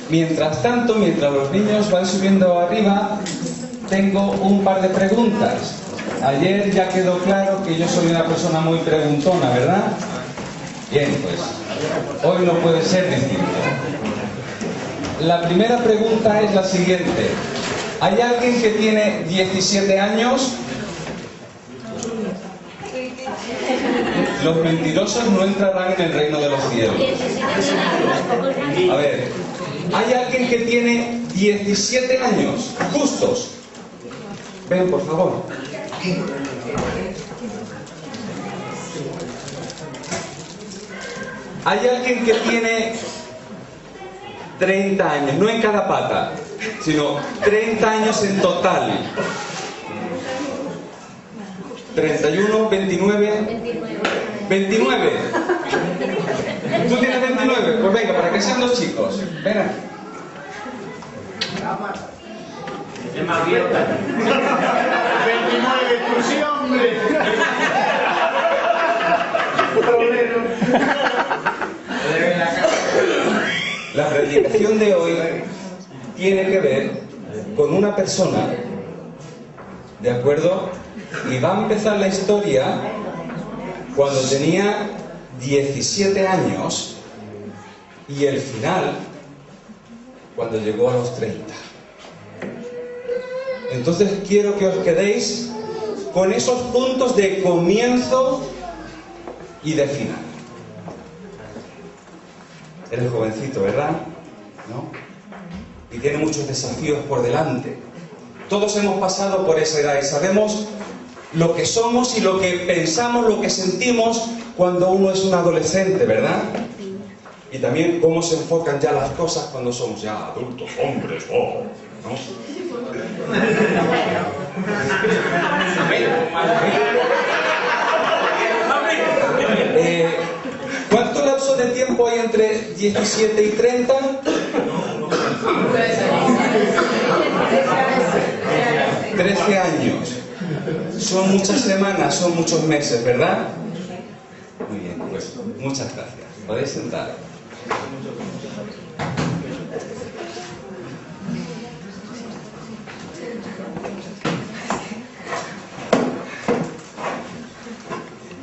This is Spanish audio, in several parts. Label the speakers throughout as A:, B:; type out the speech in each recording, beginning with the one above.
A: Mientras tanto, mientras los niños van subiendo arriba, tengo un par de preguntas. Ayer ya quedó claro que yo soy una persona muy preguntona, ¿verdad? Bien, pues hoy no puede ser distinto. La primera pregunta es la siguiente. ¿Hay alguien que tiene 17 años? Los mentirosos no entrarán en el reino de los cielos. A ver, ¿hay alguien que tiene 17 años? Justos. Ven, por favor. ¿Hay alguien que tiene 30 años? No en cada pata, sino 30 años en total. 31, 29... 29. ¿Tú tienes 29? Pues venga, para que sean dos chicos. Ven aquí.
B: Es más abierta. 29, tú sí, hombre.
A: La predicación de hoy tiene que ver con una persona, ¿de acuerdo? Y va a empezar la historia cuando tenía 17 años y el final cuando llegó a los 30. Entonces quiero que os quedéis con esos puntos de comienzo y de final. Eres jovencito, ¿verdad? ¿No? Y tiene muchos desafíos por delante. Todos hemos pasado por esa edad y sabemos lo que somos y lo que pensamos, lo que sentimos cuando uno es un adolescente, ¿verdad? Y también cómo se enfocan ya las cosas cuando somos ya adultos, hombres, ¿no? ¿Cuánto lapso de tiempo hay entre 17 y 30? 13 años. Son muchas semanas, son muchos meses, ¿verdad? Muy bien, pues muchas gracias. Podéis sentar.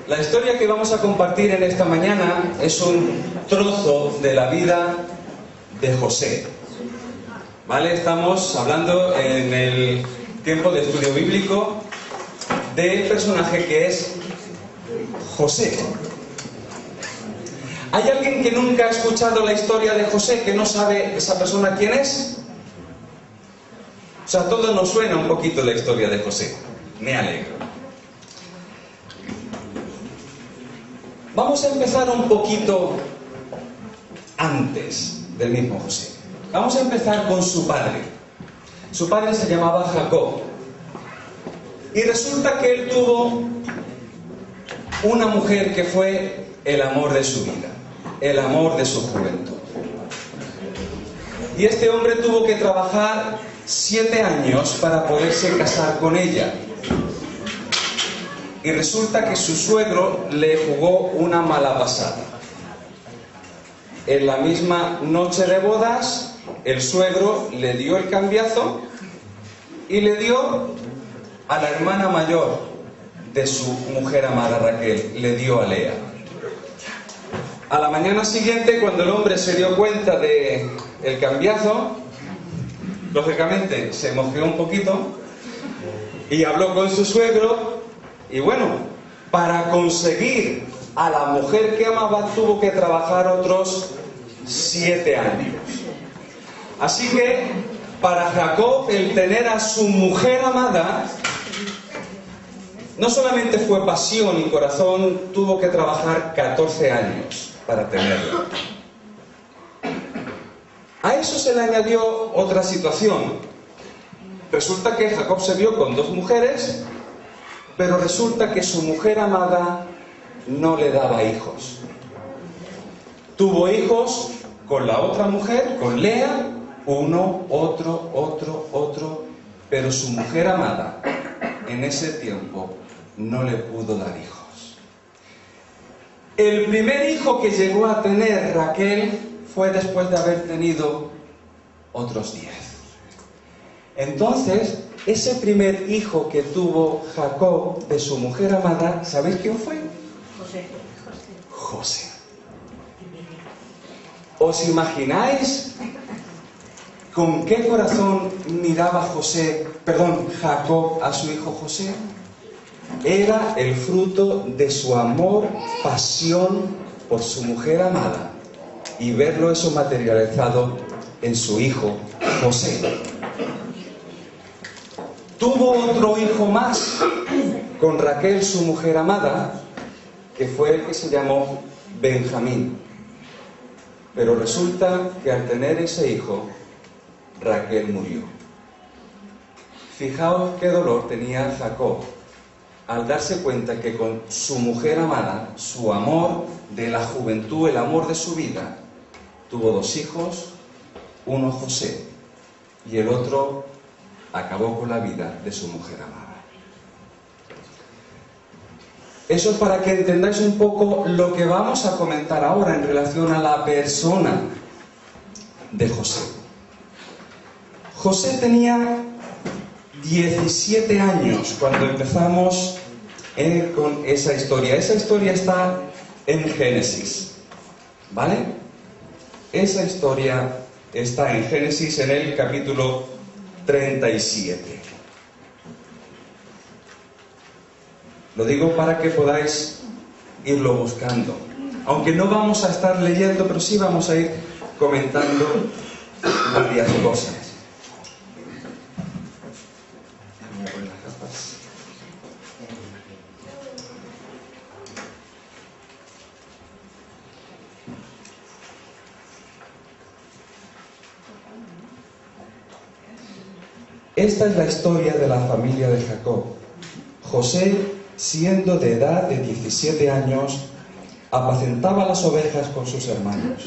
A: La historia que vamos a compartir en esta mañana es un trozo de la vida de José. ¿Vale? Estamos hablando en el tiempo de estudio bíblico del personaje que es José. ¿Hay alguien que nunca ha escuchado la historia de José, que no sabe esa persona quién es? O sea, todo nos suena un poquito la historia de José. Me alegro. Vamos a empezar un poquito antes del mismo José. Vamos a empezar con su padre. Su padre se llamaba Jacob. Y resulta que él tuvo una mujer que fue el amor de su vida, el amor de su juventud. Y este hombre tuvo que trabajar 7 años para poderse casar con ella. Y resulta que su suegro le jugó una mala pasada. En la misma noche de bodas, el suegro le dio el cambiazo y le dio a la hermana mayor de su mujer amada Raquel, le dio a Lea. A la mañana siguiente, cuando el hombre se dio cuenta del cambiazo, lógicamente se emocionó un poquito y habló con su suegro. Y bueno, para conseguir a la mujer que amaba tuvo que trabajar otros 7 años. Así que para Jacob el tener a su mujer amada no solamente fue pasión y corazón, tuvo que trabajar 14 años para tenerla. A eso se le añadió otra situación. Resulta que Jacob se vio con 2 mujeres, pero resulta que su mujer amada no le daba hijos. Tuvo hijos con la otra mujer, con Lea, uno, otro, pero su mujer amada en ese tiempo no le pudo dar hijos. El primer hijo que llegó a tener Raquel fue después de haber tenido otros 10. Entonces, ese primer hijo que tuvo Jacob de su mujer amada, ¿sabéis quién fue? José. ¿Os imagináis con qué corazón miraba Jacob a su hijo José? Era el fruto de su amor, pasión por su mujer amada, y verlo eso materializado en su hijo José. Tuvo otro hijo más con Raquel, su mujer amada, que fue el que se llamó Benjamín. Pero resulta que al tener ese hijo, Raquel murió. Fijaos qué dolor tenía Jacob al darse cuenta que con su mujer amada, su amor de la juventud, el amor de su vida, tuvo 2 hijos, uno José y el otro acabó con la vida de su mujer amada. Eso es para que entendáis un poco lo que vamos a comentar ahora en relación a la persona de José. José tenía 17 años cuando empezamos con esa historia. Esa historia está en Génesis, ¿vale? Esa historia está en Génesis en el capítulo 37. Lo digo para que podáis irlo buscando. Aunque no vamos a estar leyendo, pero sí vamos a ir comentando varias cosas. Esta es la historia de la familia de Jacob. José, siendo de edad de 17 años, apacentaba las ovejas con sus hermanos.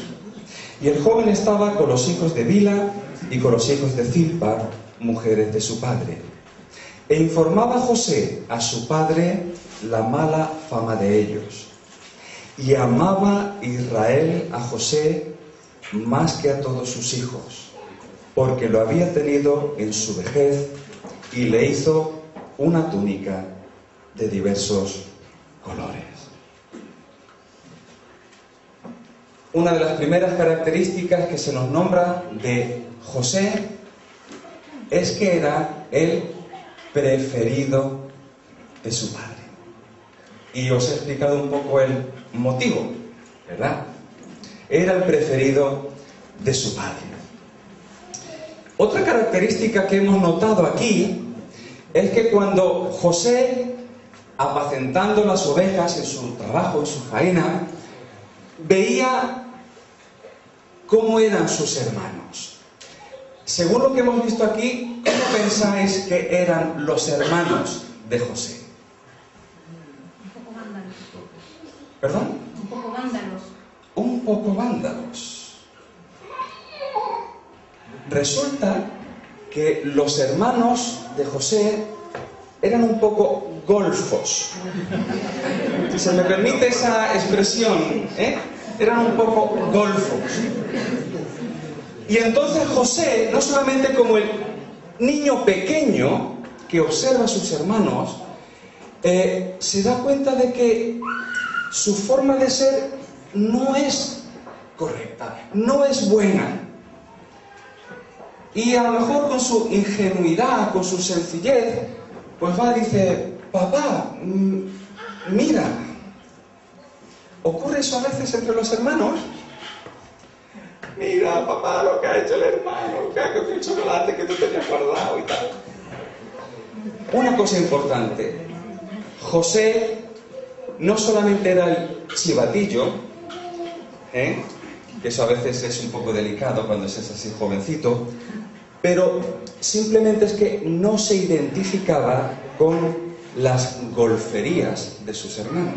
A: Y el joven estaba con los hijos de Bilha y con los hijos de Zilpa, mujeres de su padre. E informaba José a su padre la mala fama de ellos. Y amaba Israel a José más que a todos sus hijos, porque lo había tenido en su vejez y le hizo una túnica de diversos colores. Una de las primeras características que se nos nombra de José es que era el preferido de su padre. Y os he explicado un poco el motivo, ¿verdad? Era el preferido de su padre. Otra característica que hemos notado aquí es que cuando José, apacentando las ovejas en su trabajo, en su faena, veía cómo eran sus hermanos. Según lo que hemos visto aquí, ¿cómo pensáis que eran los hermanos de José?
C: Un poco vándalos.
A: ¿Perdón?
C: Un poco vándalos.
A: Un poco vándalos. Resulta que los hermanos de José eran un poco golfos. Si se me permite esa expresión, eran un poco golfos. Y entonces José, no solamente como el niño pequeño que observa a sus hermanos, se da cuenta de que su forma de ser no es correcta, no es buena. Y a lo mejor con su ingenuidad, con su sencillez, pues va y dice: papá, mira, ¿ocurre eso a veces entre los hermanos? Mira, papá, lo que ha hecho el hermano, que ha cogido el chocolate que tú tenías guardado y tal. Una cosa importante, José no solamente era el chivatillo, que eso a veces es un poco delicado cuando es así jovencito, pero simplemente es que no se identificaba con las golferías de sus hermanos.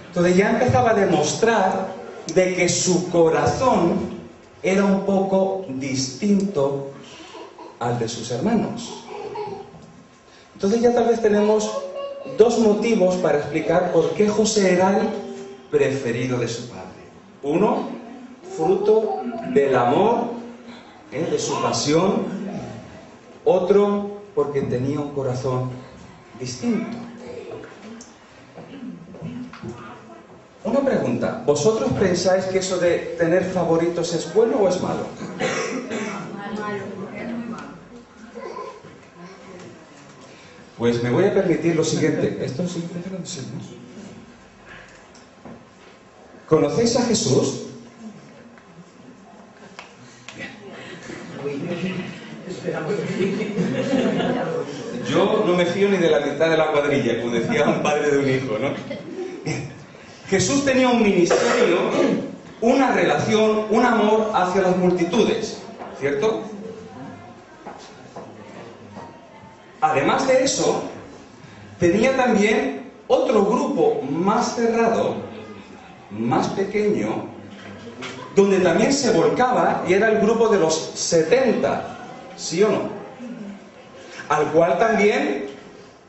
A: Entonces ya empezaba a demostrar de que su corazón era un poco distinto al de sus hermanos. Entonces ya tal vez tenemos 2 motivos para explicar por qué José era el preferido de su padre. Uno, fruto del amor, de su pasión, otro porque tenía un corazón distinto. Una pregunta, ¿vosotros pensáis que eso de tener favoritos es bueno o es malo? Pues me voy a permitir lo siguiente. ¿Esto sí? ¿Conocéis a Jesús? Yo no me fío ni de la mitad de la cuadrilla, como decía un padre de un hijo, ¿no? Jesús tenía un ministerio, una relación, un amor hacia las multitudes, ¿cierto? Además de eso, tenía también otro grupo más cerrado, más pequeño, donde también se volcaba, y era el grupo de los 70, ¿sí o no? Al cual también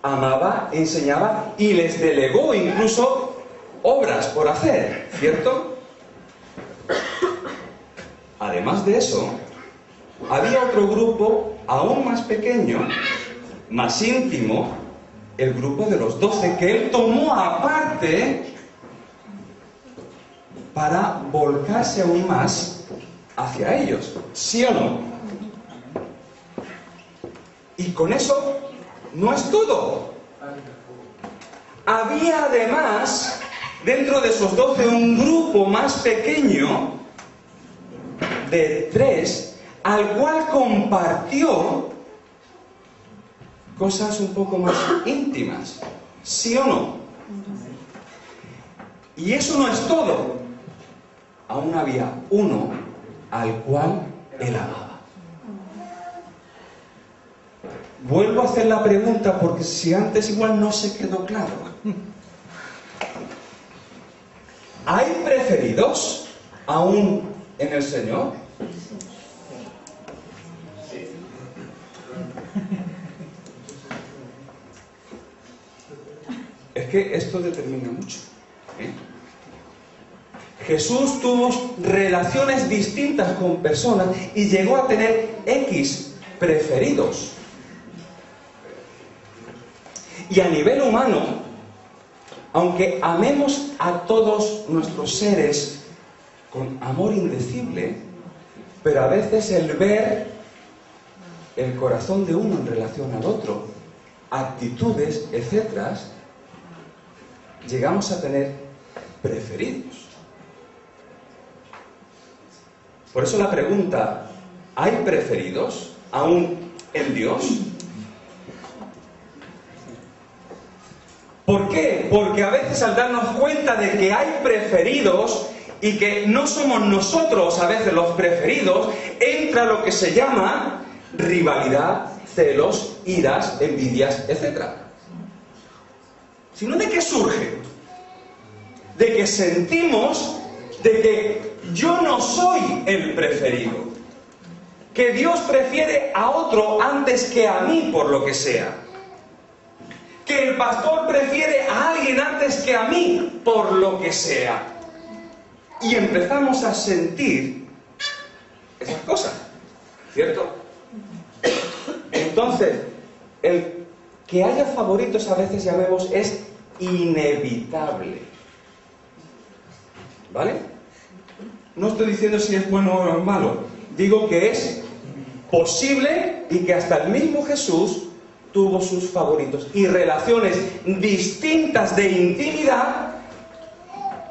A: amaba, enseñaba y les delegó incluso obras por hacer, ¿cierto? Además de eso, había otro grupo aún más pequeño, más íntimo, el grupo de los 12, que él tomó aparte para volcarse aún más hacia ellos, ¿sí o no? Y con eso no es todo. Había además, dentro de esos 12, un grupo más pequeño de 3, al cual compartió cosas un poco más íntimas, ¿sí o no? Y eso no es todo. Aún había uno al cual él amaba. Vuelvo a hacer la pregunta porque si antes igual no se quedó claro. ¿Hay preferidos aún en el Señor? Es que esto determina mucho, ¿eh? Jesús tuvo relaciones distintas con personas y llegó a tener X preferidos. Y a nivel humano, aunque amemos a todos nuestros seres con amor indecible, pero a veces el ver el corazón de uno en relación al otro, actitudes, etc., llegamos a tener preferidos. Por eso la pregunta, ¿hay preferidos aún en Dios? ¿Por qué? Porque a veces al darnos cuenta de que hay preferidos y que no somos nosotros a veces los preferidos, entra lo que se llama rivalidad, celos, iras, envidias, etc. ¿Sino de qué surge? De que sentimos de que yo no soy el preferido, que Dios prefiere a otro antes que a mí por lo que sea, que el pastor prefiere a alguien antes que a mí por lo que sea, y empezamos a sentir esas cosas, ¿cierto? Entonces, el que haya favoritos a veces, llamemos, es inevitable, ¿vale? No estoy diciendo si es bueno o malo, digo que es posible y que hasta el mismo Jesús tuvo sus favoritos y relaciones distintas de intimidad,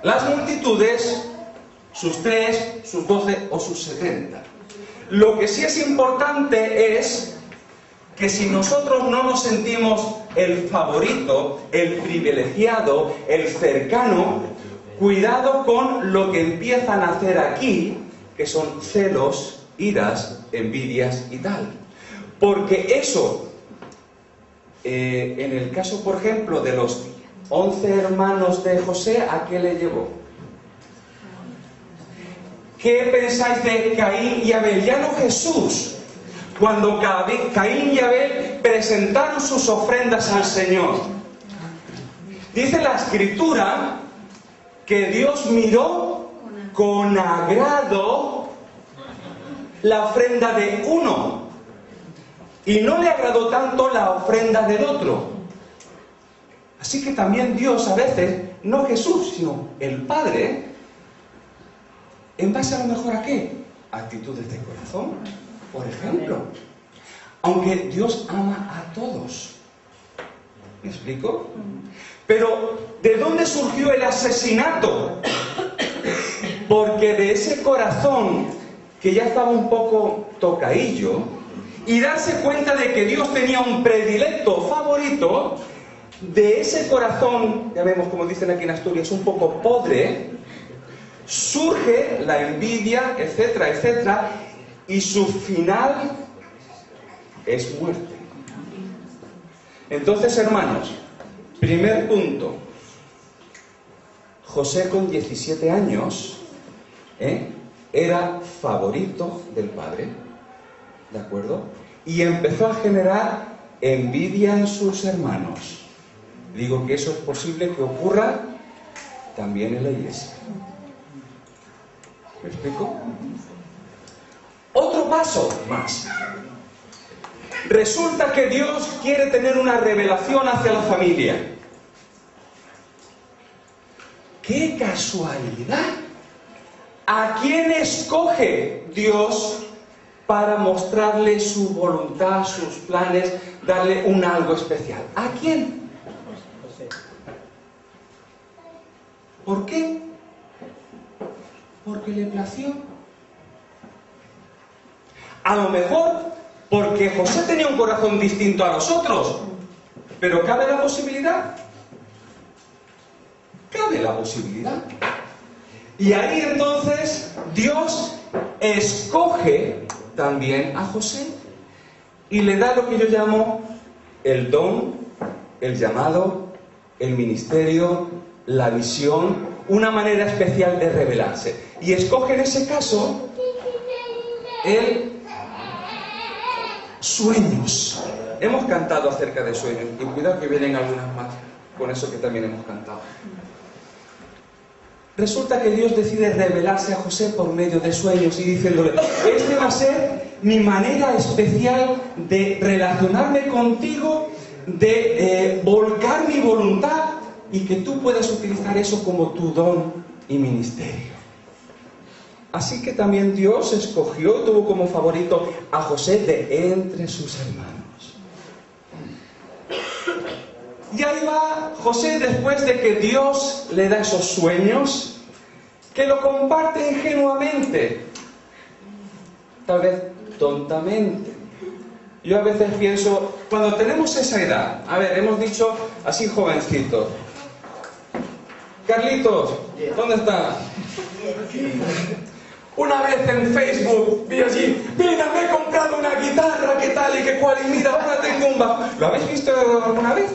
A: las multitudes, sus 3, sus 12 o sus 70. Lo que sí es importante es que si nosotros no nos sentimos el favorito, el privilegiado, el cercano, cuidado con lo que empiezan a hacer aquí, que son celos, iras, envidias y tal. Porque eso, en el caso, por ejemplo, de los 11 hermanos de José, ¿a qué le llevó? ¿Qué pensáis de Caín y Abel? Ya no Jesús. Cuando Caín y Abel presentaron sus ofrendas al Señor, dice la Escritura que Dios miró con agrado la ofrenda de uno y no le agradó tanto la ofrenda del otro. Así que también Dios a veces, no Jesús, sino el Padre, ¿en base a lo mejor a qué? Actitudes de corazón, por ejemplo. Aunque Dios ama a todos. ¿Me explico? Pero, ¿de dónde surgió el asesinato? Porque de ese corazón que ya estaba un poco tocaillo, y darse cuenta de que Dios tenía un predilecto favorito, de ese corazón, ya vemos como dicen aquí en Asturias, un poco podre, surge la envidia, etcétera, etcétera, y su final es muerte. Entonces, hermanos, primer punto, José con 17 años era favorito del padre, ¿de acuerdo? Y empezó a generar envidia en sus hermanos. Digo que eso es posible que ocurra también en la iglesia. ¿Me explico? Otro paso más. Resulta que Dios quiere tener una revelación hacia la familia. ¡Qué casualidad! ¿A quién escoge Dios para mostrarle su voluntad, sus planes, darle un algo especial? ¿A quién? ¿Por qué? Porque le plació. A lo mejor porque José tenía un corazón distinto a los otros. Pero ¿cabe la posibilidad? Cabe la posibilidad. Y ahí entonces Dios escoge también a José y le da lo que yo llamo el don, el llamado, el ministerio, la visión, una manera especial de revelarse. Y escoge en ese caso el sueños. Hemos cantado acerca de sueños y cuidado que vienen algunas más con eso que también hemos cantado. Resulta que Dios decide revelarse a José por medio de sueños y diciéndole: este va a ser mi manera especial de relacionarme contigo, de volcar mi voluntad y que tú puedas utilizar eso como tu don y ministerio. Así que también Dios escogió, tuvo como favorito a José de entre sus hermanos. Y ahí va José después de que Dios le da esos sueños, que lo comparte ingenuamente, tal vez tontamente. Yo a veces pienso, cuando tenemos esa edad, a ver, hemos dicho así jovencitos, Carlitos, ¿dónde estás? Una vez en Facebook vi allí, mira, me he comprado una guitarra, qué tal y qué cual, y mira, ahora tengo un bajo. ¿Lo habéis visto alguna vez?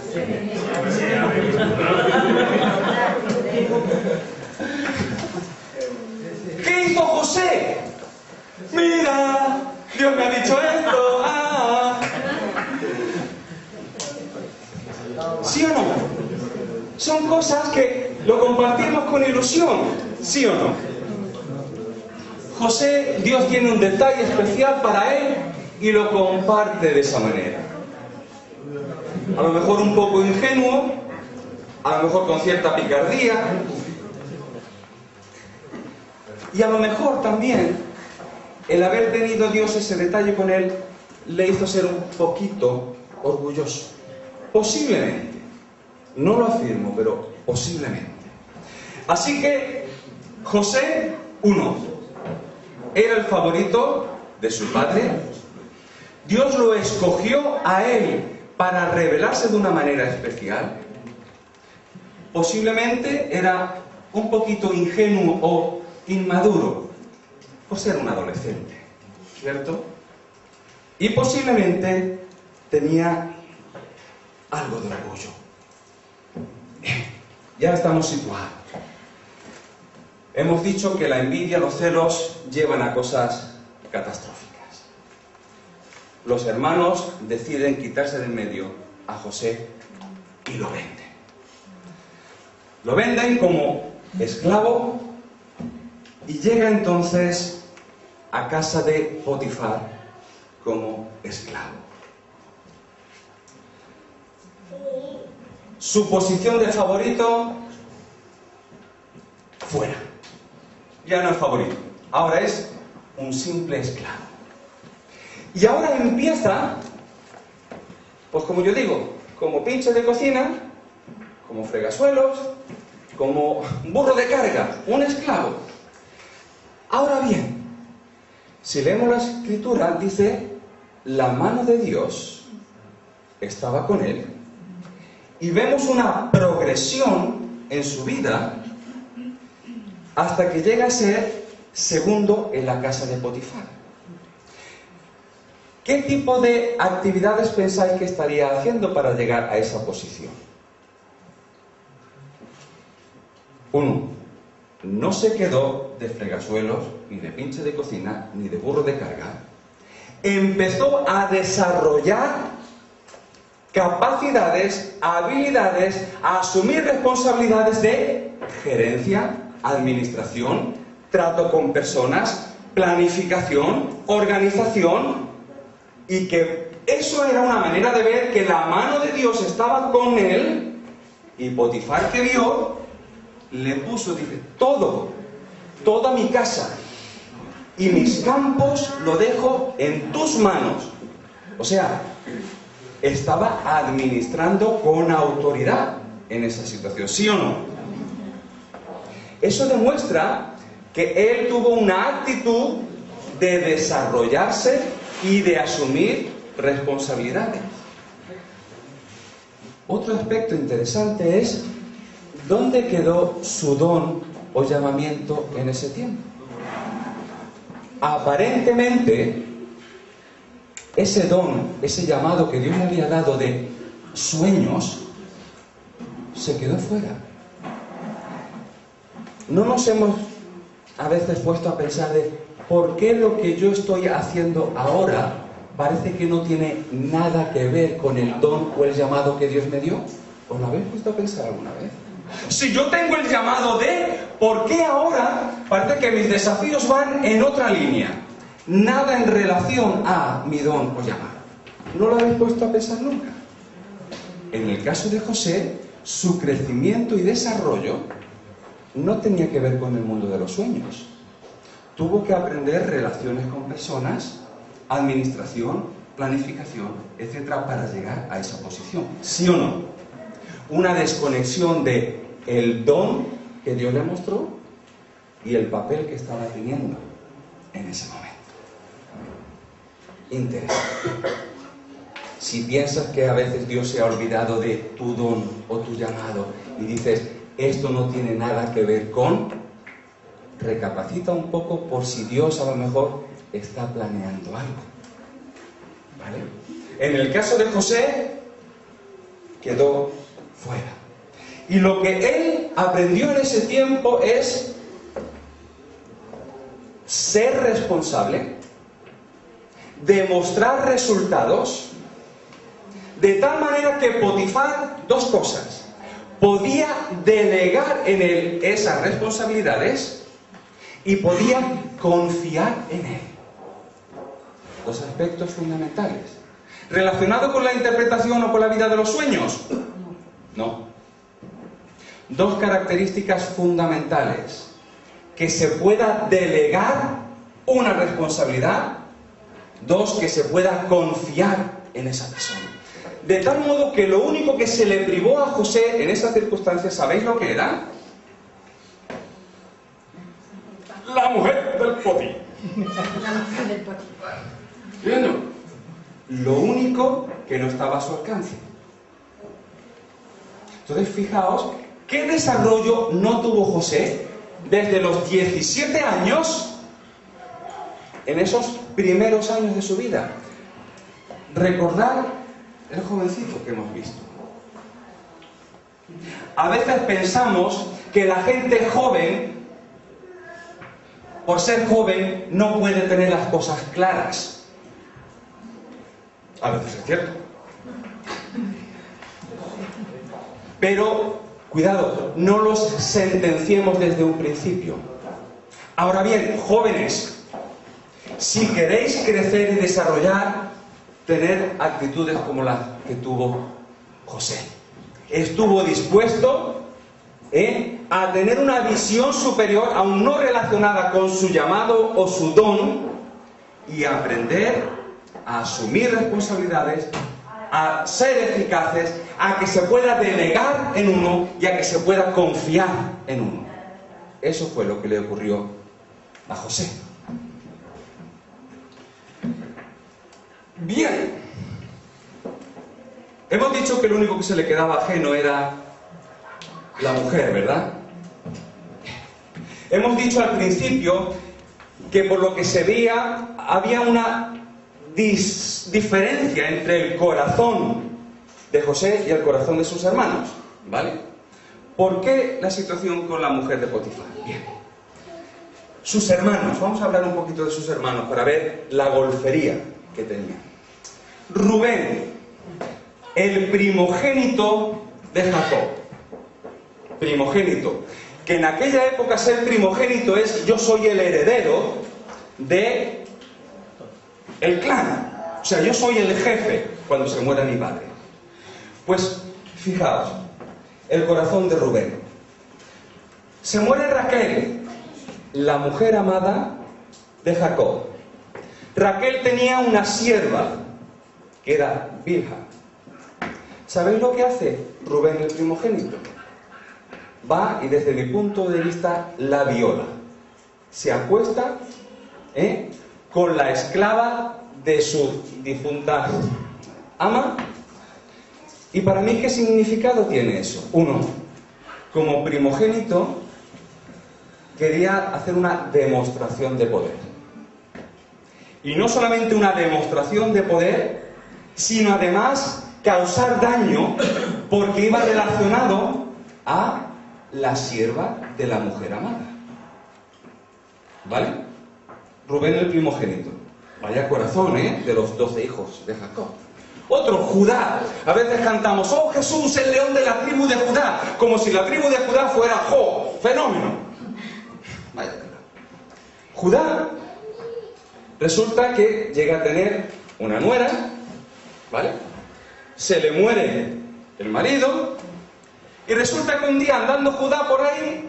A: ¿Qué hizo José? Mira, Dios me ha dicho esto. ¿Sí o no? Son cosas que lo compartimos con ilusión, ¿sí o no? José, Dios tiene un detalle especial para él y lo comparte de esa manera. A lo mejor un poco ingenuo, a lo mejor con cierta picardía, y a lo mejor también el haber tenido Dios ese detalle con él le hizo ser un poquito orgulloso. Posiblemente. No lo afirmo, pero posiblemente. Así que José, era el favorito de su padre. Dios lo escogió a él para revelarse de una manera especial. Posiblemente era un poquito ingenuo o inmaduro por ser un adolescente, ¿cierto? Y posiblemente tenía algo de orgullo. Ya estamos situados. Hemos dicho que la envidia, los celos llevan a cosas catastróficas. Los hermanos deciden quitarse de en medio a José y lo venden. Lo venden como esclavo y llega entonces a casa de Potifar como esclavo. Su posición de favorito, fuera. Ya no es favorito, ahora es un simple esclavo. Y ahora empieza, pues como yo digo, como pinche de cocina, como fregasuelos, como burro de carga, un esclavo. Ahora bien, si leemos la escritura, dice, la mano de Dios estaba con él, y vemos una progresión en su vida hasta que llega a ser segundo en la casa de Potifar. ¿Qué tipo de actividades pensáis que estaría haciendo para llegar a esa posición? 1. No se quedó de fregasuelos, ni de pinche de cocina, ni de burro de carga. Empezó a desarrollar capacidades, habilidades, a asumir responsabilidades de gerencia, administración, trato con personas, planificación, organización, y que eso era una manera de ver que la mano de Dios estaba con él, y Potifar, que vio, le puso, dice, toda mi casa y mis campos lo dejo en tus manos. O sea, estaba administrando con autoridad en esa situación, ¿sí o no? Eso demuestra que él tuvo una actitud de desarrollarse y de asumir responsabilidades. Otro aspecto interesante es ¿dónde quedó su don o llamamiento en ese tiempo? Aparentemente, ese don, ese llamado que Dios le había dado de sueños, se quedó fuera. No nos hemos a veces puesto a pensar de ¿por qué lo que yo estoy haciendo ahora parece que no tiene nada que ver con el don o el llamado que Dios me dio? ¿Os lo habéis puesto a pensar alguna vez? Si yo tengo el llamado de ¿por qué ahora parece que mis desafíos van en otra línea? Nada en relación a mi don o llamado. ¿No lo habéis puesto a pensar nunca? En el caso de José, su crecimiento y desarrollo no tenía que ver con el mundo de los sueños. Tuvo que aprender relaciones con personas, administración, planificación, etcétera, para llegar a esa posición. ¿Sí o no? Una desconexión de el don que Dios le mostró y el papel que estaba teniendo en ese momento. Interesante. Si piensas que a veces Dios se ha olvidado de tu don o tu llamado y dices, esto no tiene nada que ver con, recapacita un poco por si Dios a lo mejor está planeando algo. ¿Vale? En el caso de José, quedó fuera. Y lo que él aprendió en ese tiempo es ser responsable, demostrar resultados, de tal manera que Potifar, dos cosas, podía delegar en él esas responsabilidades y podía confiar en él. Dos aspectos fundamentales. ¿Relacionado con la interpretación o con la vida de los sueños? No. Dos características fundamentales. Que se pueda delegar una responsabilidad. Dos, que se pueda confiar en esa persona. De tal modo que lo único que se le privó a José en esas circunstancias, ¿sabéis lo que era? La mujer del Potifar.
C: La mujer del Potifar.
A: ¿Sí o no? Lo único que no estaba a su alcance. Entonces, fijaos, ¿qué desarrollo no tuvo José desde los 17 años en esos primeros años de su vida? Recordad el jovencito que hemos visto. A veces pensamos que la gente joven, por ser joven, no puede tener las cosas claras. A veces es cierto. Pero, cuidado, no los sentenciemos desde un principio. Ahora bien, jóvenes, si queréis crecer y desarrollar, tener actitudes como las que tuvo José. Estuvo dispuesto a tener una visión superior, aún no relacionada con su llamado o su don, y a aprender a asumir responsabilidades, a ser eficaces, a que se pueda delegar en uno y a que se pueda confiar en uno. Eso fue lo que le ocurrió a José. Bien, hemos dicho que lo único que se le quedaba ajeno era la mujer, ¿verdad? Hemos dicho al principio que por lo que se veía había una diferencia entre el corazón de José y el corazón de sus hermanos, ¿vale? ¿Por qué la situación con la mujer de Potifar? Bien. Sus hermanos, vamos a hablar un poquito de sus hermanos para ver la golfería que tenían. Rubén, el primogénito de Jacob. Primogénito. Que en aquella época ser primogénito es yo soy el heredero de el clan. O sea, yo soy el jefe cuando se muera mi padre. Pues, fijaos, el corazón de Rubén. Se muere Raquel, la mujer amada de Jacob. Raquel tenía una sierva, que era Bilha. ¿Sabéis lo que hace Rubén, el primogénito? Va y desde mi punto de vista la viola. Se acuesta con la esclava de su difunta ama. ¿Y para mí qué significado tiene eso? Uno, como primogénito quería hacer una demostración de poder. Y no solamente una demostración de poder, sino además causar daño porque iba relacionado a la sierva de la mujer amada. ¿Vale? Rubén el primogénito. Vaya corazón, de los 12 hijos de Jacob. Otro, Judá. A veces cantamos, oh Jesús, el león de la tribu de Judá, como si la tribu de Judá fuera fenómeno. Vaya. Judá resulta que llega a tener una nuera, ¿vale? Se le muere el marido y resulta que un día andando Judá por ahí,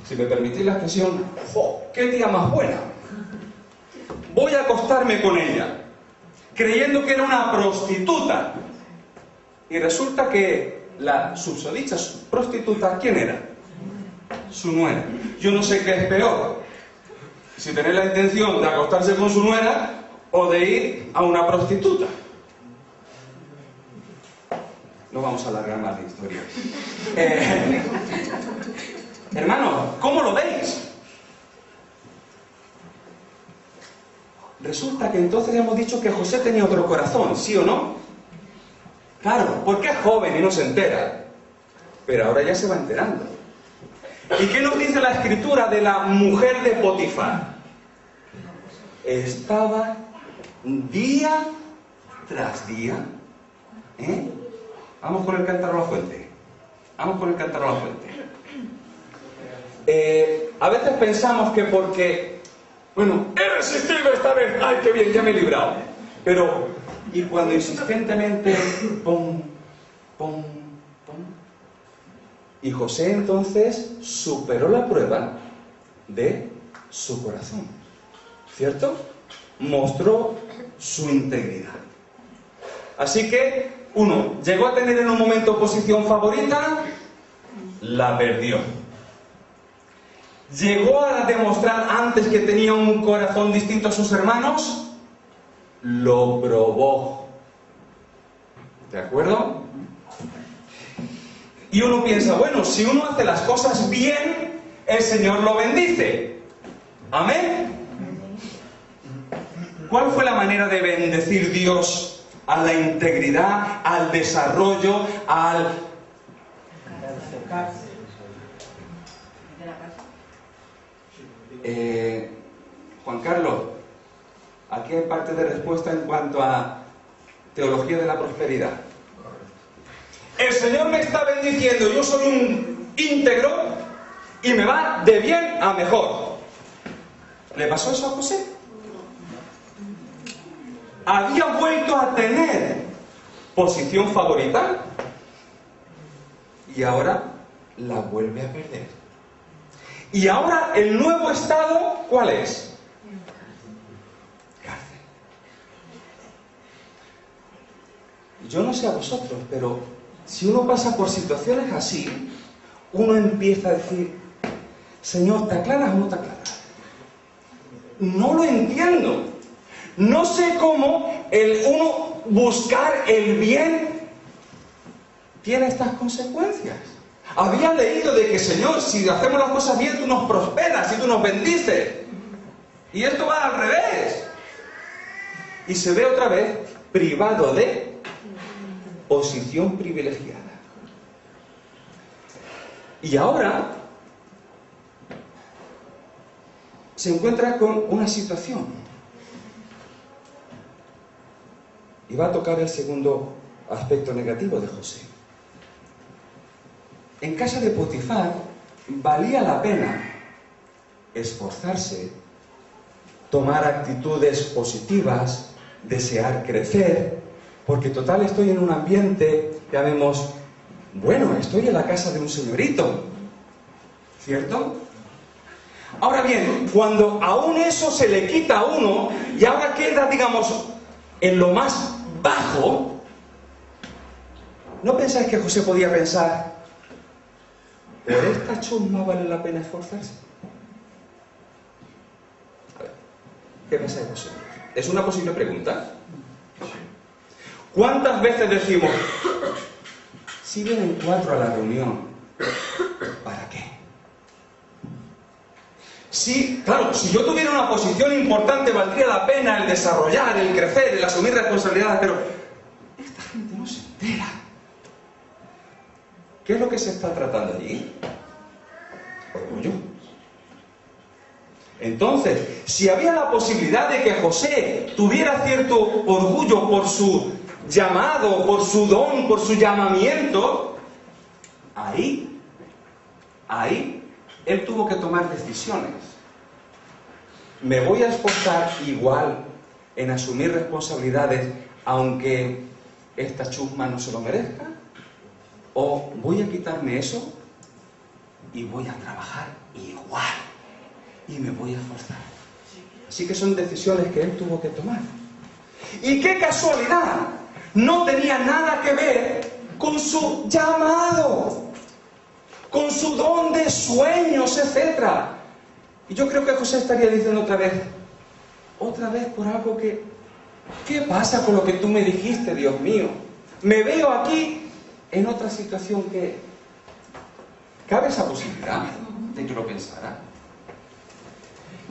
A: si me permitís la expresión, ¡qué día más buena! Voy a acostarme con ella, creyendo que era una prostituta. Y resulta que la susodicha prostituta, ¿quién era? Su nuera. Yo no sé qué es peor, si tener la intención de acostarse con su nuera o de ir a una prostituta. No vamos a alargar más la historia. Hermanos, ¿cómo lo veis? Resulta que entonces hemos dicho que José tenía otro corazón, ¿sí o no? Claro, porque es joven y no se entera. Pero ahora ya se va enterando. ¿Y qué nos dice la escritura de la mujer de Potifar? Estaba día tras día. Vamos con el cántaro a la fuente. Vamos con el cántaro a la fuente. A veces pensamos que porque, bueno, he resistido esta vez, ¡ay, qué bien, ya me he librado! Pero, y cuando insistentemente, pum, pum, pum. Y José entonces superó la prueba de su corazón, ¿cierto? Mostró su integridad. Así que, uno, llegó a tener en un momento posición favorita, la perdió. Llegó a demostrar antes que tenía un corazón distinto a sus hermanos, lo probó. ¿De acuerdo? Y uno piensa, bueno, si uno hace las cosas bien, el Señor lo bendice. ¿Amén? ¿Cuál fue la manera de bendecir Dios a la integridad, al desarrollo, al... Juan Carlos, aquí hay parte de respuesta en cuanto a teología de la prosperidad. El Señor me está bendiciendo, yo soy un íntegro y me va de bien a mejor. ¿Le pasó eso a José? ¿Había vuelto a tener posición favorita? Y ahora la vuelve a perder. Y ahora el nuevo estado, ¿cuál es? Cárcel. Yo no sé a vosotros, pero si uno pasa por situaciones así, uno empieza a decir, Señor, ¿te aclaras o no te aclaras? No lo entiendo. No sé cómo el uno buscar el bien tiene estas consecuencias. Había leído de que, Señor, si hacemos las cosas bien, tú nos prosperas y tú nos bendices. Y esto va al revés. Y se ve otra vez privado de posición privilegiada. Y ahora se encuentra con una situación. Y va a tocar el segundo aspecto negativo de José. En casa de Potifar valía la pena esforzarse, tomar actitudes positivas, desear crecer, porque total estoy en un ambiente, ya vemos, bueno, estoy en la casa de un señorito, ¿cierto? Ahora bien, cuando aún eso se le quita a uno y ahora queda, digamos, en lo más bajo, ¿no pensáis que José podía pensar, ¿por esta chusma vale la pena esforzarse? A ver, ¿qué pensáis vosotros? Es una posible pregunta. ¿Cuántas veces decimos, si vienen 4 a la reunión, ¿para qué? Sí, claro, si yo tuviera una posición importante, valdría la pena el desarrollar, el crecer, el asumir responsabilidades, pero esta gente no se entera. ¿Qué es lo que se está tratando allí? Orgullo. Entonces, si había la posibilidad de que José tuviera cierto orgullo por su llamado, por su don, por su llamamiento, ahí él tuvo que tomar decisiones. ¿Me voy a esforzar igual en asumir responsabilidades aunque esta chusma no se lo merezca? ¿O voy a quitarme eso y voy a trabajar igual y me voy a esforzar? Así que son decisiones que él tuvo que tomar. ¡Y qué casualidad! No tenía nada que ver con su llamado, con su don de sueños, etc. Y yo creo que José estaría diciendo otra vez por algo que... ¿Qué pasa con lo que tú me dijiste, Dios mío? Me veo aquí en otra situación que... ¿Cabe esa posibilidad de que lo pensara?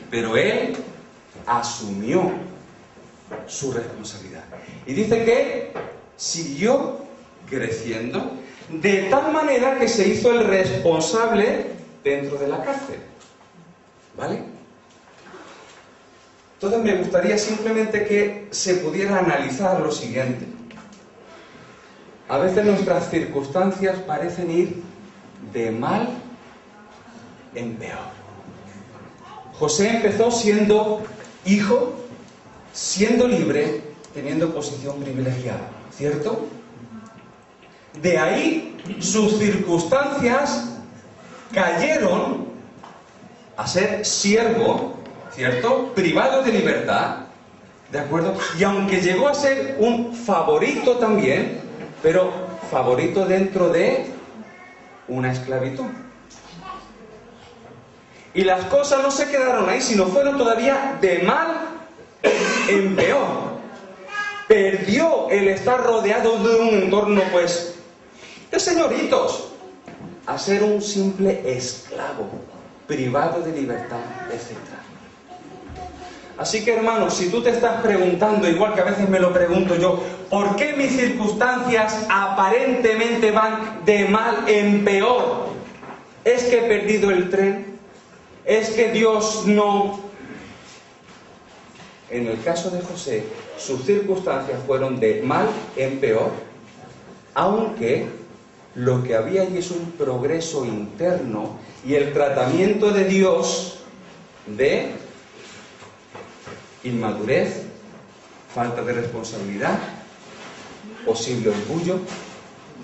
A: Pero él asumió su responsabilidad. Y dice que siguió creciendo de tal manera que se hizo el responsable dentro de la cárcel. ¿Vale? Entonces me gustaría simplemente que se pudiera analizar lo siguiente. A veces nuestras circunstancias parecen ir de mal en peor. José empezó siendo hijo, siendo libre, teniendo posición privilegiada, ¿cierto? De ahí sus circunstancias cayeron a ser siervo, ¿cierto? Privado de libertad, ¿de acuerdo? Y aunque llegó a ser un favorito también, pero favorito dentro de una esclavitud. Y las cosas no se quedaron ahí, sino fueron todavía de mal en peor. Perdió el estar rodeado de un entorno, pues, de señoritos, a ser un simple esclavo, privado de libertad, etc. Así que, hermanos, si tú te estás preguntando, igual que a veces me lo pregunto yo, ¿por qué mis circunstancias aparentemente van de mal en peor? ¿Es que he perdido el tren? ¿Es que Dios no...? En el caso de José, sus circunstancias fueron de mal en peor, aunque lo que había allí es un progreso interno y el tratamiento de Dios de inmadurez, falta de responsabilidad, posible orgullo,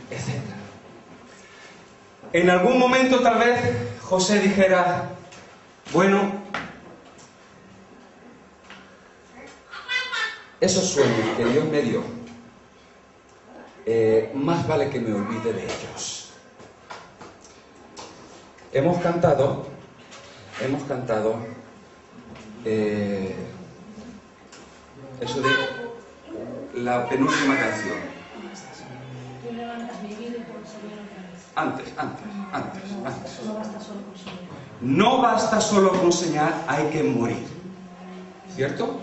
A: etc. En algún momento tal vez José dijera, bueno, esos sueños que Dios me dio, más vale que me olvide de ellos. Hemos cantado eso de la penúltima canción. Antes. No basta solo con soñar, hay que morir. ¿Cierto?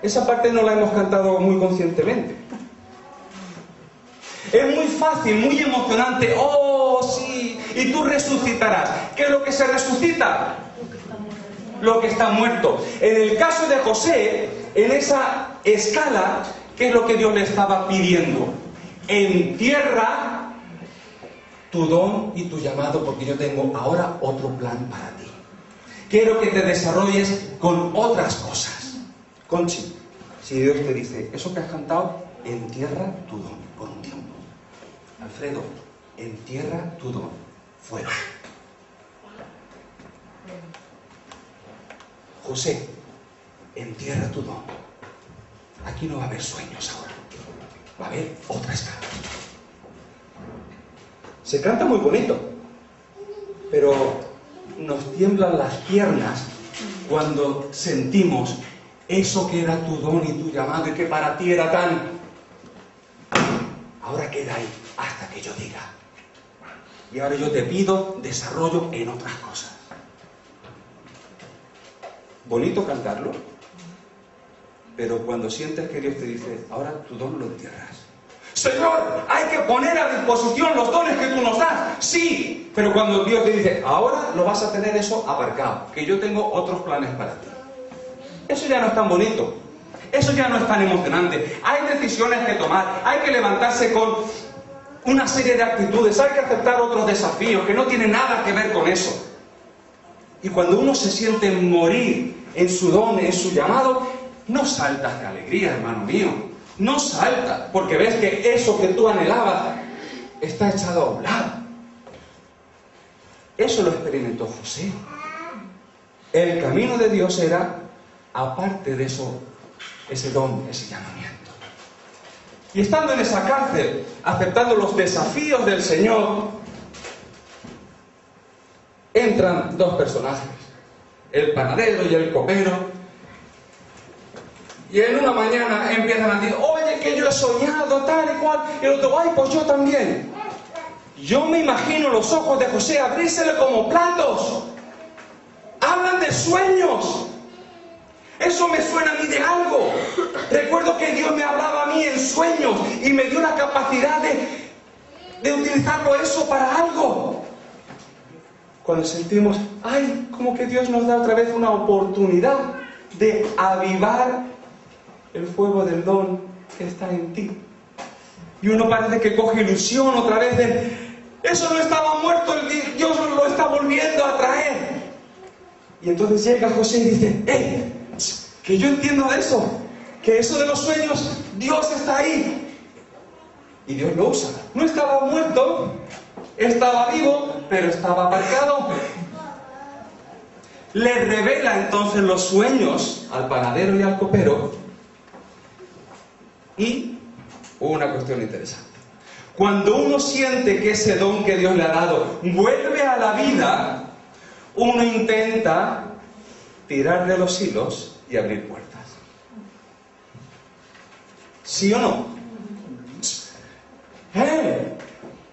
A: Esa parte no la hemos cantado muy conscientemente. Es muy fácil, muy emocionante. ¡Oh, sí! Y tú resucitarás. ¿Qué es lo que se resucita? Lo que está muerto. En el caso de José, en esa escala, ¿qué es lo que Dios le estaba pidiendo? Entierra tu don y tu llamado, porque yo tengo ahora otro plan para ti. Quiero que te desarrolles con otras cosas. Conchi, si Dios te dice, eso que has cantado, entierra tu don por un tiempo. Alfredo, entierra tu don. Fuera. José, entierra tu don. Aquí no va a haber sueños ahora. Va a haber otra escala. Se canta muy bonito, pero nos tiemblan las piernas cuando sentimos eso que era tu don y tu llamado y que para ti era tan... Ahora queda ahí hasta que yo diga. Y ahora yo te pido desarrollo en otras cosas. Bonito cantarlo, pero cuando sientes que Dios te dice, ahora tu don lo entierras. Señor, hay que poner a disposición los dones que tú nos das. Sí, pero cuando Dios te dice, ahora lo vas a tener eso aparcado, que yo tengo otros planes para ti. Eso ya no es tan bonito. Eso ya no es tan emocionante. Hay decisiones que tomar. Hay que levantarse con una serie de actitudes. Hay que aceptar otros desafíos que no tienen nada que ver con eso. Y cuando uno se siente morir en su don, en su llamado, no saltas de alegría, hermano mío. No saltas, porque ves que eso que tú anhelabas está echado a un lado. Eso lo experimentó José. El camino de Dios era, aparte de eso, ese don, ese llamamiento. Y estando en esa cárcel, aceptando los desafíos del Señor, entran dos personajes, el panadero y el copero. Y en una mañana empiezan a decir, oye, que yo he soñado tal y cual. Y el otro, ay, pues yo también. Yo me imagino los ojos de José abrírsele como platos. Hablan de sueños. Eso me suena a mí de algo. Recuerdo que Dios me hablaba a mí en sueños y me dio la capacidad de utilizarlo eso para algo. Cuando sentimos, ay, como que Dios nos da otra vez una oportunidad de avivar el fuego del don que está en ti. Y uno parece que coge ilusión otra vez de, eso no estaba muerto, Dios lo está volviendo a traer. Y entonces llega José y dice, que yo entiendo de eso, que eso de los sueños, Dios está ahí. Y Dios lo usa. No estaba muerto, estaba vivo, pero estaba aparcado. Le revela entonces los sueños al panadero y al copero. Y una cuestión interesante. Cuando uno siente que ese don que Dios le ha dado vuelve a la vida, uno intenta tirar de los hilos y abrir puertas. ¿Sí o no?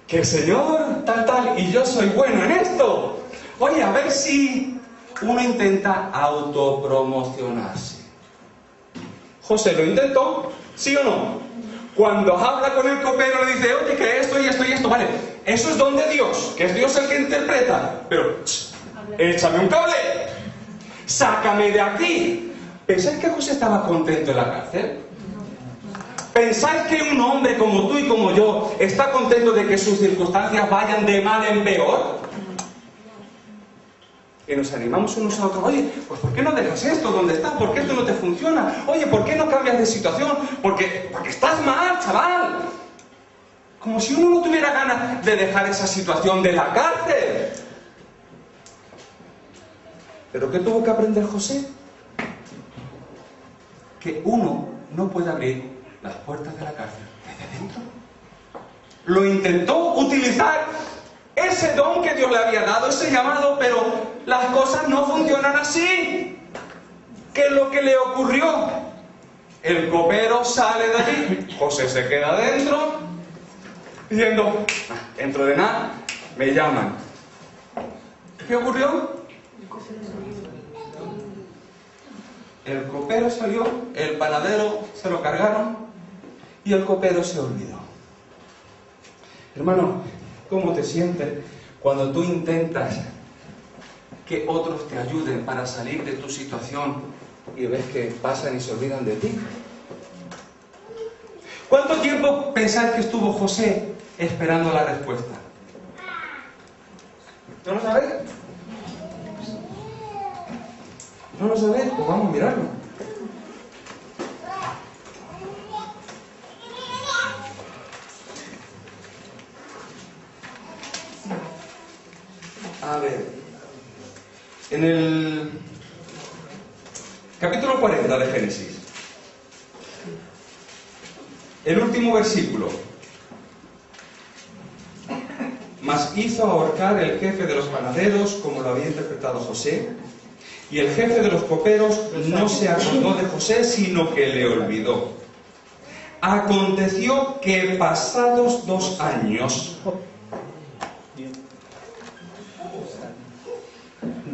A: Que el Señor tal, y yo soy bueno en esto. Oye, a ver si uno intenta autopromocionarse. José lo intentó, ¿sí o no? Cuando habla con el copero le dice, oye, que esto y esto y esto, vale, eso es don de Dios, que es Dios el que interpreta, pero échame un cable, sácame de aquí. ¿Pensáis que José estaba contento en la cárcel? ¿Pensáis que un hombre como tú y como yo está contento de que sus circunstancias vayan de mal en peor? Y nos animamos unos a otros. Oye, pues ¿por qué no dejas esto donde estás? ¿Por qué esto no te funciona? Oye, ¿por qué no cambias de situación? Porque estás mal, chaval. Como si uno no tuviera ganas de dejar esa situación de la cárcel. ¿Pero qué tuvo que aprender José? Que uno no puede abrir las puertas de la cárcel desde dentro. Lo intentó utilizar ese don que Dios le había dado, ese llamado, pero las cosas no funcionan así. ¿Qué es lo que le ocurrió? El copero sale de allí, José se queda dentro, diciendo, dentro de nada, me llaman. ¿Qué ocurrió? El copero salió, el panadero se lo cargaron y el copero se olvidó. Hermano, ¿cómo te sientes cuando tú intentas que otros te ayuden para salir de tu situación y ves que pasan y se olvidan de ti? ¿Cuánto tiempo pensáis que estuvo José esperando la respuesta? ¿No lo sabéis? ¿No lo sabéis? Pues vamos a mirarlo. A ver, en el capítulo 40 de Génesis, el último versículo. Mas hizo ahorcar el jefe de los panaderos, como lo había interpretado José, y el jefe de los coperos no se acordó de José, sino que le olvidó. Aconteció que pasados 2 años,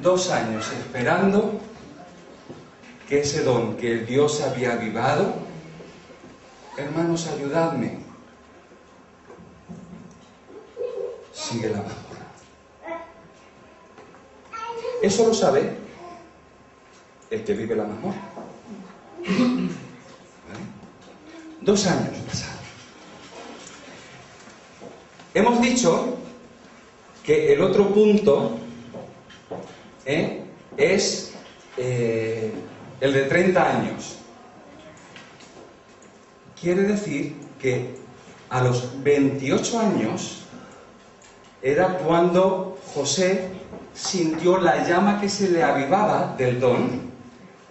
A: 2 años esperando que ese don que Dios había avivado, hermanos, ayudadme, sigue la mazmorra. Eso lo sabe el que vive la mazmorra. ¿Vale? 2 años pasados. Hemos dicho que el otro punto es el de 30 años. Quiere decir que a los 28 años era cuando José sintió la llama que se le avivaba del don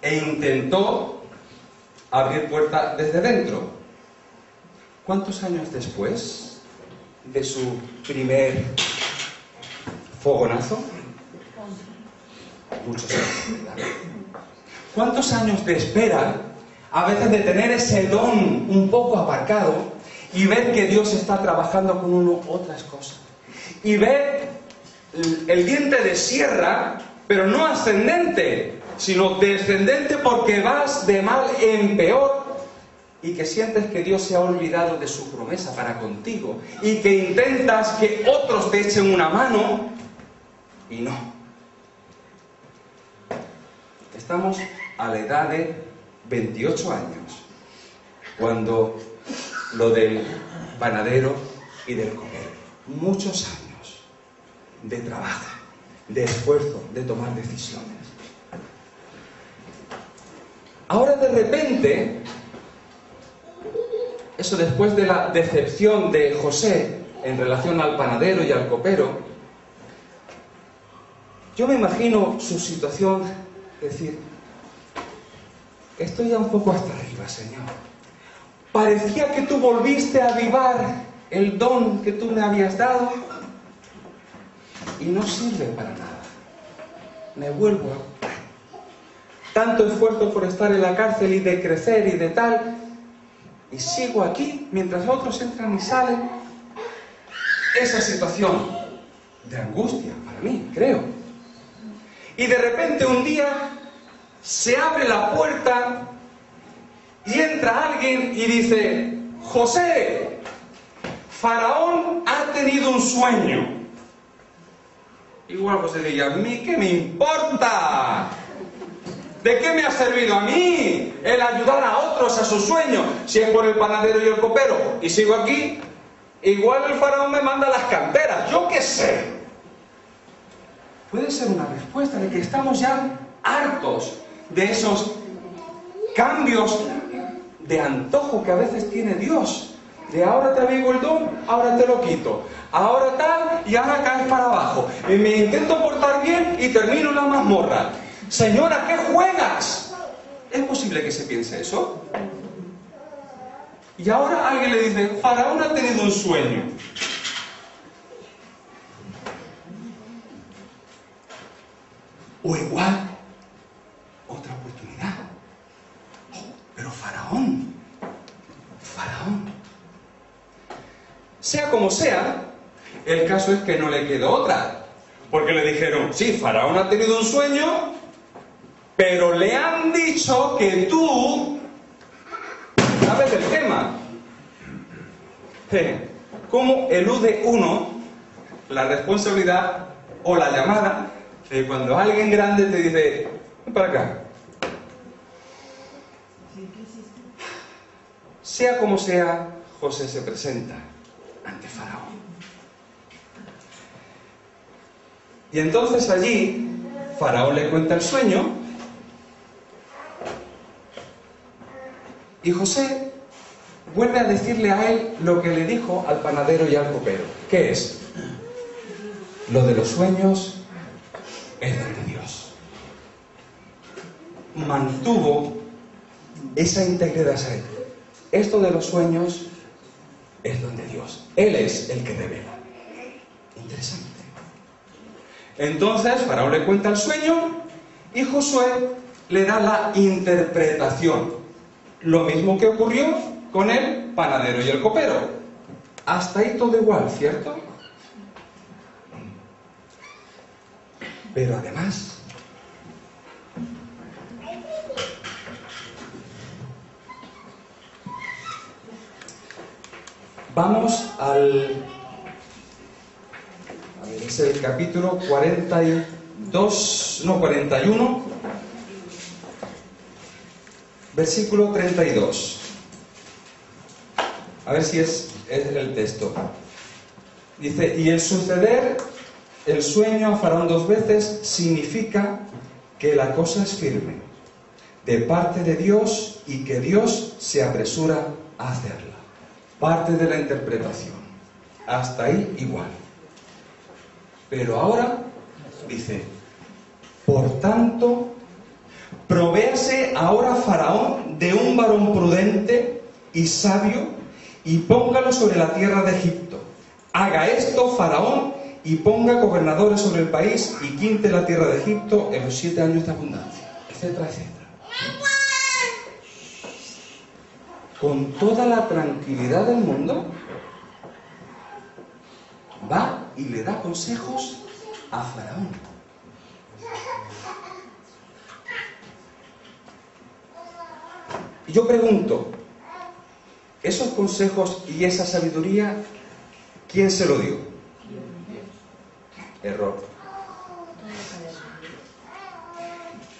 A: e intentó abrir puertas desde dentro. ¿Cuántos años después de su primer fogonazo? Muchos años. ¿Cuántos años de espera, a veces de tener ese don un poco aparcado y ver que Dios está trabajando con uno otras cosas? Y ver el diente de sierra, pero no ascendente, sino descendente, porque vas de mal en peor y que sientes que Dios se ha olvidado de su promesa para contigo y que intentas que otros te echen una mano y no. Estamos a la edad de 28 años, cuando lo del panadero y del copero. Muchos años de trabajo, de esfuerzo, de tomar decisiones. Ahora de repente, eso después de la decepción de José en relación al panadero y al copero, yo me imagino su situación, decir, estoy ya un poco hasta arriba, Señor. Parecía que tú volviste a avivar el don que tú me habías dado y no sirve para nada. Me vuelvo a... Tanto esfuerzo por estar en la cárcel y de crecer y de tal, y sigo aquí mientras otros entran y salen. Esa situación de angustia para mí, creo. Y de repente un día se abre la puerta y entra alguien y dice, José, Faraón ha tenido un sueño. Igual José diría, ¿a mí qué me importa? ¿De qué me ha servido a mí el ayudar a otros a su sueño? Si es por el panadero y el copero y sigo aquí, igual el faraón me manda a las canteras, yo qué sé. puede ser una respuesta de que estamos ya hartos de esos cambios de antojo que a veces tiene Dios. De ahora te avivo el don, ahora te lo quito. Ahora tal y ahora caes para abajo. Y me intento portar bien y termino en la mazmorra. Señora, ¿qué juegas? ¿Es posible que se piense eso? Y ahora alguien le dice, Faraón ha tenido un sueño. O igual, otra oportunidad. Oh, pero Faraón. Sea como sea, el caso es que no le quedó otra. Porque le dijeron, sí, Faraón ha tenido un sueño, pero le han dicho que tú sabes del tema. ¿Cómo elude uno la responsabilidad o la llamada de cuando alguien grande te dice, ven para acá? Sea como sea, José se presenta ante Faraón. Y entonces allí, Faraón le cuenta el sueño y José vuelve a decirle a él lo que le dijo al panadero y al copero. ¿Qué es? Lo de los sueños es don de Dios. Mantuvo esa integridad. Esto de los sueños es don de Dios. Él es el que revela. Interesante. Entonces, Faraón le cuenta el sueño y Josué le da la interpretación. Lo mismo que ocurrió con el panadero y el copero. Hasta ahí todo igual, ¿cierto? Pero además, vamos es el capítulo 41, versículo 32. A ver si es el texto. Dice, y el suceder el sueño a Faraón 2 veces significa que la cosa es firme, de parte de Dios, y que Dios se apresura a hacerla. Parte de la interpretación. Hasta ahí igual. Pero ahora dice, por tanto, provéase ahora Faraón de un varón prudente y sabio y póngalo sobre la tierra de Egipto. Haga esto Faraón y ponga gobernadores sobre el país y quinte la tierra de Egipto en los 7 años de abundancia, etcétera, etcétera. Con toda la tranquilidad del mundo, va y le da consejos a Faraón. Y yo pregunto, esos consejos y esa sabiduría, ¿quién se lo dio? Error.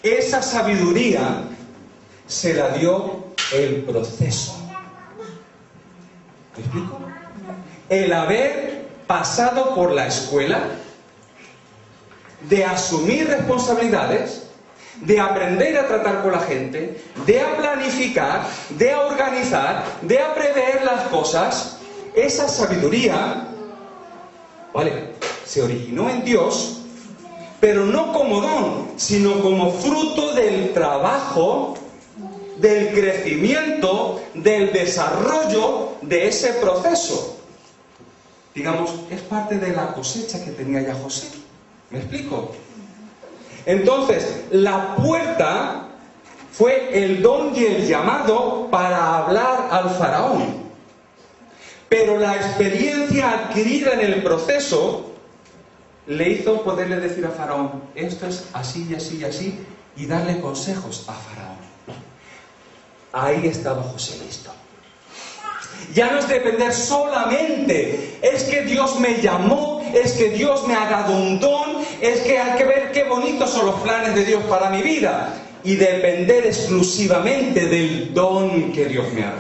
A: Esa sabiduría se la dio el proceso. ¿Me explico? El haber pasado por la escuela, de asumir responsabilidades, de aprender a tratar con la gente, de a planificar, de a organizar, de a prever las cosas. Esa sabiduría, ¿vale?, se originó en Dios, pero no como don, sino como fruto del trabajo, del crecimiento, del desarrollo de ese proceso. Digamos, es parte de la cosecha que tenía ya José. ¿Me explico? Entonces, la puerta fue el don y el llamado para hablar al faraón. Pero la experiencia adquirida en el proceso le hizo poderle decir a Faraón, esto es así y así y así, y darle consejos a Faraón. Ahí estaba José listo. Ya no es depender solamente, es que Dios me llamó, es que Dios me ha dado un don, es que hay que ver qué bonitos son los planes de Dios para mi vida, y depender exclusivamente del don que Dios me ha dado.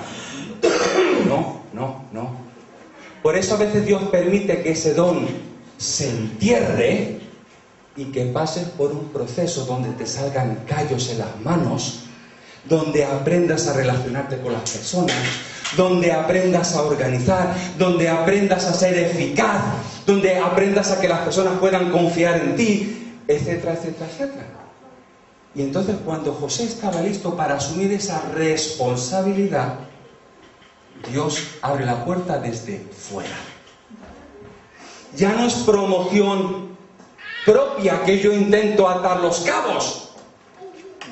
A: No. Por eso a veces Dios permite que ese don se entierre y que pases por un proceso donde te salgan callos en las manos, donde aprendas a relacionarte con las personas, donde aprendas a organizar, donde aprendas a ser eficaz, donde aprendas a que las personas puedan confiar en ti, etcétera, etcétera, etcétera. Y entonces cuando José estaba listo para asumir esa responsabilidad, Dios abre la puerta desde fuera. Ya no es promoción propia que yo intento atar los cabos.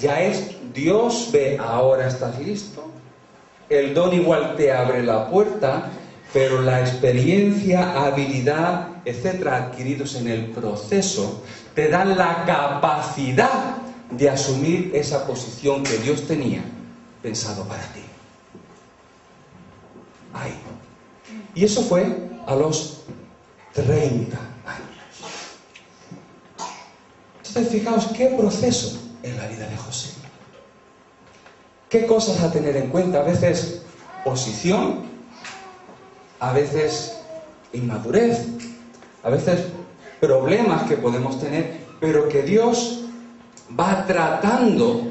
A: Ya es Dios ve, ahora estás listo. El don igual te abre la puerta, pero la experiencia, habilidad, etcétera, adquiridos en el proceso, te dan la capacidad de asumir esa posición que Dios tenía pensado para ti. Ahí. Y eso fue a los 30 años. Entonces, fijaos qué proceso en la vida de José. ¿Qué cosas a tener en cuenta? A veces posición, a veces inmadurez, a veces problemas que podemos tener, pero que Dios va tratando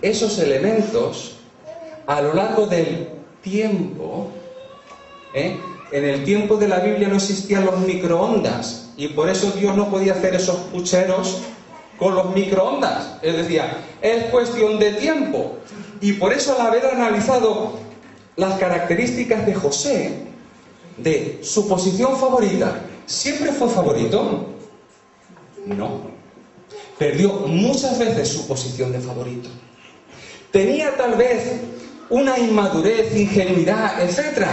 A: esos elementos a lo largo del tiempo. En el tiempo de la Biblia no existían los microondas y por eso Dios no podía hacer esos pucheros con los microondas. Él decía, es cuestión de tiempo. Y por eso, al haber analizado las características de José, de su posición favorita, ¿siempre fue favorito? No. Perdió muchas veces su posición de favorito. Tenía tal vez una inmadurez, ingenuidad, etc.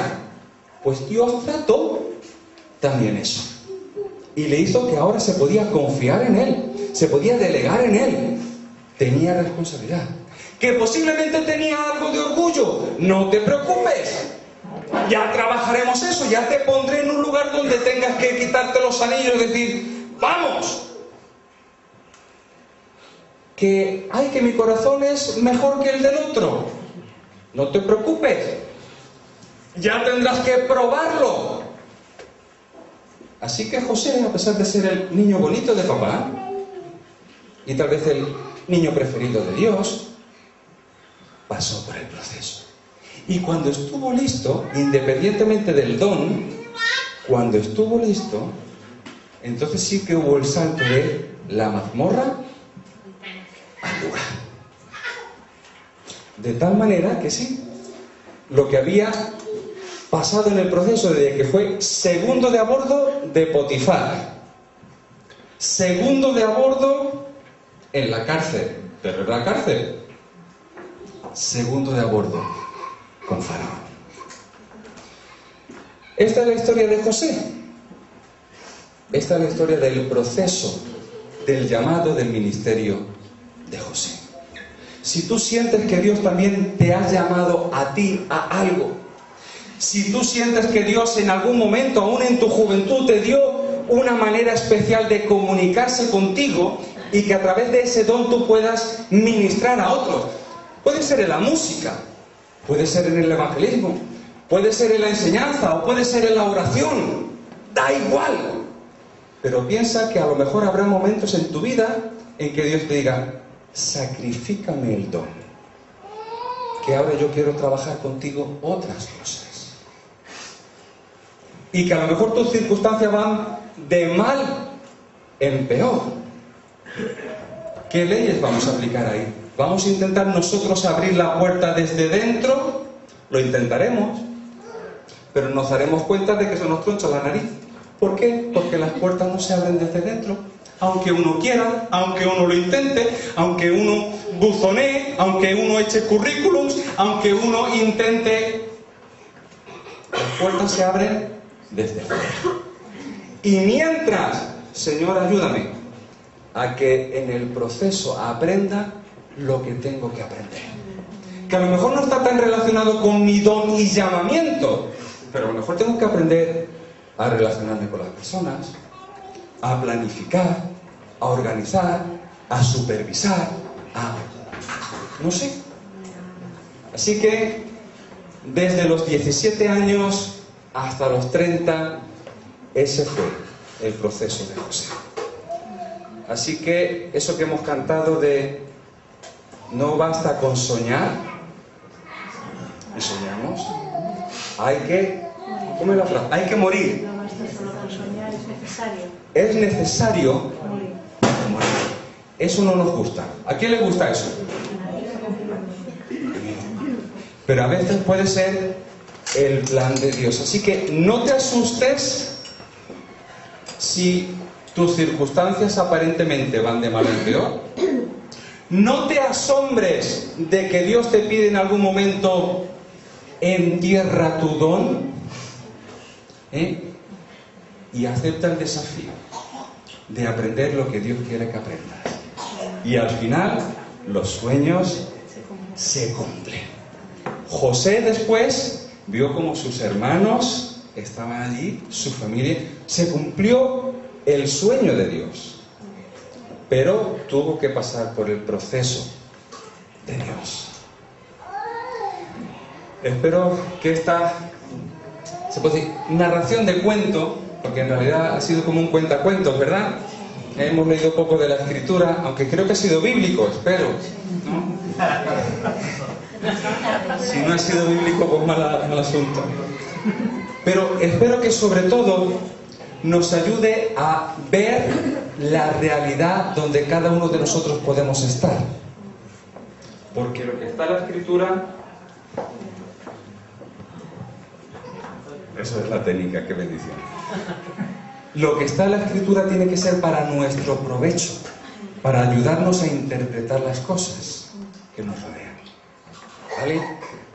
A: Pues Dios trató también eso. Y le hizo que ahora se podía confiar en Él, se podía delegar en Él. Tenía responsabilidad. Que posiblemente tenía algo de orgullo. No te preocupes. Ya trabajaremos eso, ya te pondré en un lugar donde tengas que quitarte los anillos y decir, ¡vamos! Que mi corazón es mejor que el del otro. No te preocupes. Ya tendrás que probarlo. Así que José, a pesar de ser el niño bonito de papá, y tal vez el niño preferido de Dios, pasó por el proceso. Y cuando estuvo listo, independientemente del don, cuando estuvo listo, entonces sí que hubo el salto de la mazmorra al lugar. De tal manera que sí, lo que había pasado en el proceso desde que fue segundo de a bordo de Potifar, segundo de a bordo en la cárcel, pero en la cárcel, segundo de a bordo con Faraón. Esta es la historia de José. Esta es la historia del proceso, del llamado, del ministerio de José. Si tú sientes que Dios también te ha llamado a ti a algo, si tú sientes que Dios en algún momento, aún en tu juventud, te dio una manera especial de comunicarse contigo y que a través de ese don tú puedas ministrar a otros, puede ser en la música, puede ser en el evangelismo, puede ser en la enseñanza o puede ser en la oración, da igual. Pero piensa que a lo mejor habrá momentos en tu vida en que Dios te diga, sacrifícame el don, que ahora yo quiero trabajar contigo otras cosas. Y que a lo mejor tus circunstancias van de mal en peor. ¿Qué leyes vamos a aplicar ahí? ¿Vamos a intentar nosotros abrir la puerta desde dentro? Lo intentaremos, pero nos daremos cuenta de que se nos troncha la nariz. ¿Por qué? Porque las puertas no se abren desde dentro. Aunque uno quiera, aunque uno lo intente, aunque uno buzonee, aunque uno eche currículums, aunque uno intente, las puertas se abren desde fuera. Y mientras, Señor, ayúdame a que en el proceso aprenda lo que tengo que aprender. Que a lo mejor no está tan relacionado con mi don y llamamiento, pero a lo mejor tengo que aprender a relacionarme con las personas, a planificar, a organizar, a supervisar, no sé. Así que desde los 17 años hasta los 30, ese fue el proceso de José. Así que eso que hemos cantado de no basta con soñar, y soñamos, hay que, ¿cómo es la frase? Hay que morir.
C: No basta solo con soñar, es necesario
A: Es necesario
C: morir.
A: morir. Eso no nos gusta. ¿A quién le gusta eso? Pero a veces puede ser el plan de Dios. Así que no te asustes si tus circunstancias aparentemente van de mal en peor. No te asombres de que Dios te pide en algún momento: entierra tu don, y acepta el desafío de aprender lo que Dios quiere que aprendas. Y al final, los sueños se cumplen. José después vio como sus hermanos estaban allí, su familia, se cumplió el sueño de Dios. Pero tuvo que pasar por el proceso de Dios. Espero que esta, se puede decir, narración de cuento, porque en realidad ha sido como un cuentacuentos, ¿verdad? Hemos leído poco de la Escritura, aunque creo que ha sido bíblico, espero, ¿no? Si no ha sido bíblico, pues mal asunto. Pero espero que sobre todo nos ayude a ver la realidad donde cada uno de nosotros podemos estar. Porque lo que está en la Escritura, eso es la técnica, qué bendición. Lo que está en la Escritura tiene que ser para nuestro provecho, para ayudarnos a interpretar las cosas que nos rodean. ¿Vale?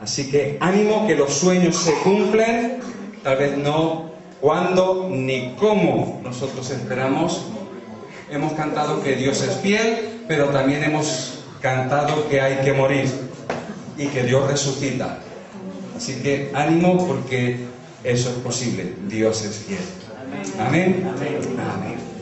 A: Así que ánimo, que los sueños se cumplen, tal vez no cuándo ni cómo nosotros esperamos. Hemos cantado que Dios es fiel, pero también hemos cantado que hay que morir y que Dios resucita. Así que ánimo, porque eso es posible. Dios es fiel. Amén. Amén. Amén.